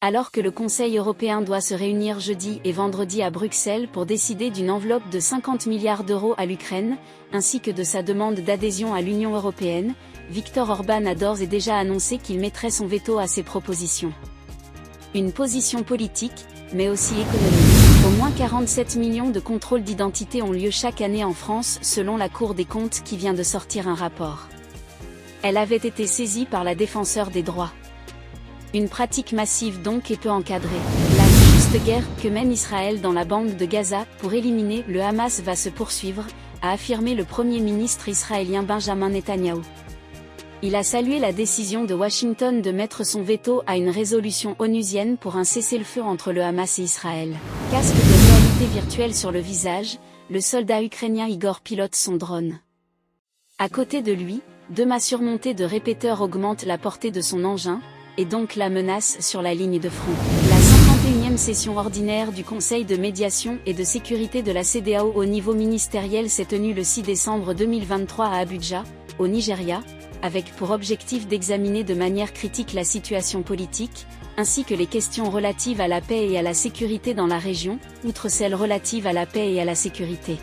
Alors que le Conseil européen doit se réunir jeudi et vendredi à Bruxelles pour décider d'une enveloppe de 50 milliards d'euros à l'Ukraine, ainsi que de sa demande d'adhésion à l'Union européenne, Viktor Orban a d'ores et déjà annoncé qu'il mettrait son veto à ces propositions. Une position politique, mais aussi économique. Au moins 47 millions de contrôles d'identité ont lieu chaque année en France selon la Cour des comptes qui vient de sortir un rapport. Elle avait été saisie par la défenseure des droits. Une pratique massive donc et peu encadrée. La juste guerre que mène Israël dans la bande de Gaza pour éliminer le Hamas va se poursuivre, a affirmé le Premier ministre israélien Benjamin Netanyahou. Il a salué la décision de Washington de mettre son veto à une résolution onusienne pour un cessez-le-feu entre le Hamas et Israël. Casque de réalité virtuelle sur le visage, le soldat ukrainien Igor pilote son drone. À côté de lui, 2 mâts surmontés de répéteurs augmentent la portée de son engin, et donc la menace sur la ligne de front. La 51e session ordinaire du Conseil de médiation et de sécurité de la CEDEAO au niveau ministériel s'est tenue le 6 décembre 2023 à Abuja, au Nigeria, avec pour objectif d'examiner de manière critique la situation politique, ainsi que les questions relatives à la paix et à la sécurité dans la région, outre celles relatives à la paix et à la sécurité.